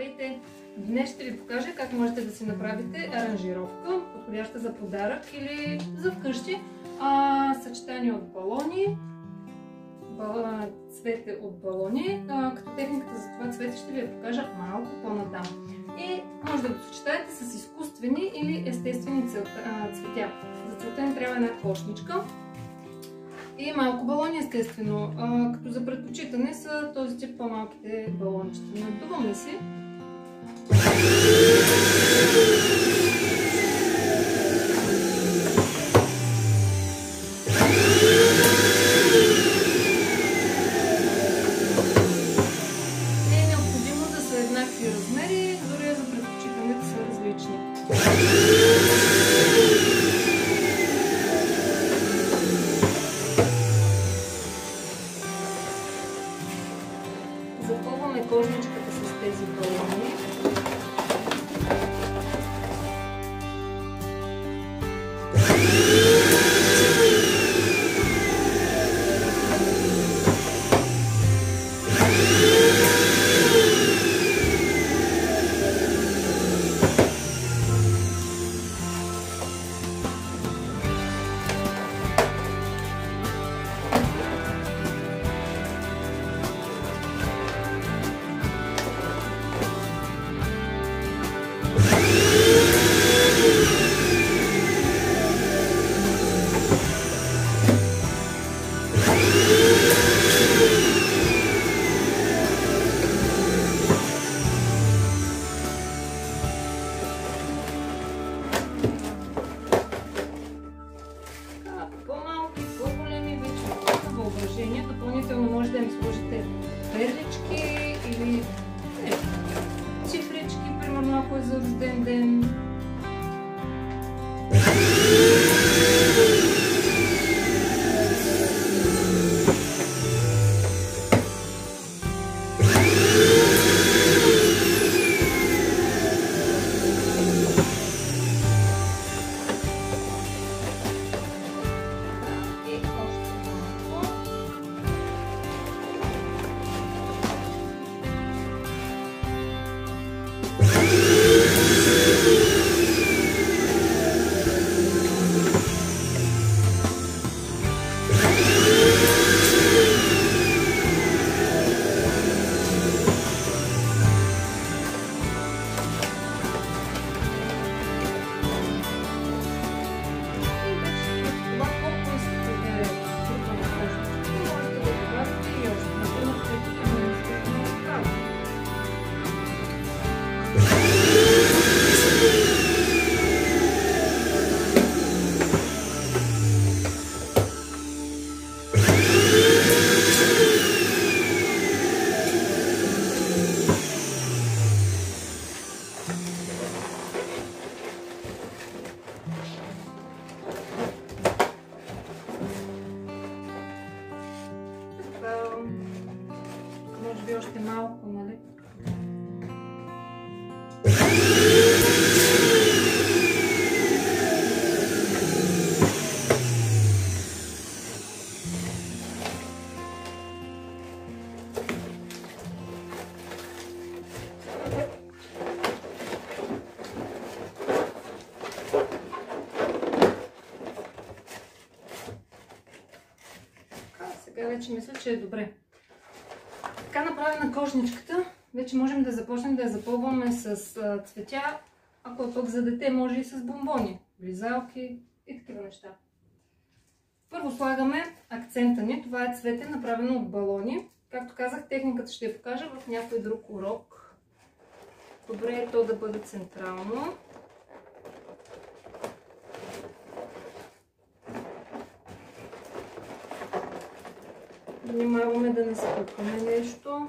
Здравейте! Днес ще ви покажа как можете да си направите аранжировка, подходяща за подарък или за вкъщи. Съчетание от балони, цвете от балони, като техниката за това цвете ще ви я покажа малко по-натам. И може да го съчетаете с изкуствени или естествени цветя. За целта ни трябва една кошничка и малко балони, естествено, като за предпочитане са този тип по-малките балончета. Надуваме си. Не е необходимо да са еднакви размери, дори за предпочитане да са различни. Запълваме кожничката с тези балони. Допълнително може да им сложите перлички или цифрички, примерно ако е за рожден ден. Може би още малко, нали? Сега вече мисля, че е добре. Така направена кожничката, вече можем да започнем да я запълваме с цветя, ако е пък за дете може и с бомбони, влизалки и такива неща. Първо слагаме акцента ни, това е цвете направено от балони. Както казах, техниката ще я покажа в някой друг урок. Добре е то да бъде централно. Внимаваме да не спъкваме нещо.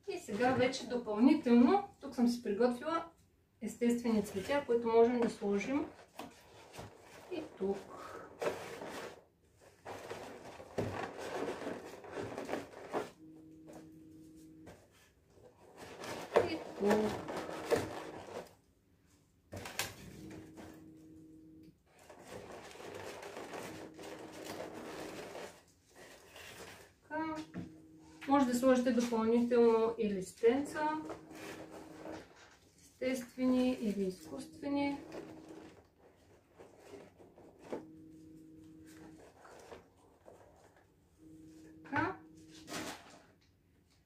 И сега вече допълнително, тук съм си приготвила естествени цветя, които можем да сложим и тук. да сложите допълнително и листенца, естествени или изкуствени. Така.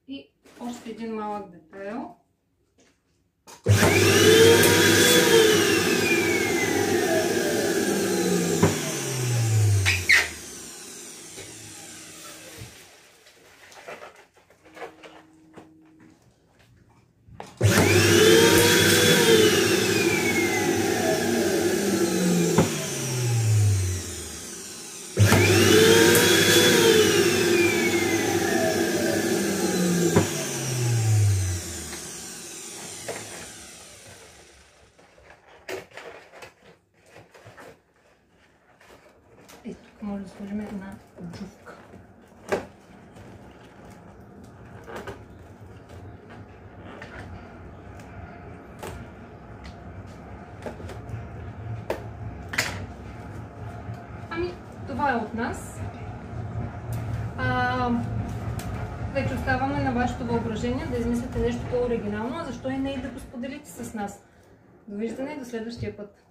И още един малък детайл. И тук може да сложим една джувка. Ами, това е от нас. Вече оставаме на вашето въображение да измислите нещо по-оригинално, а защо и не и да го споделите с нас. Довиждане и до следващия път!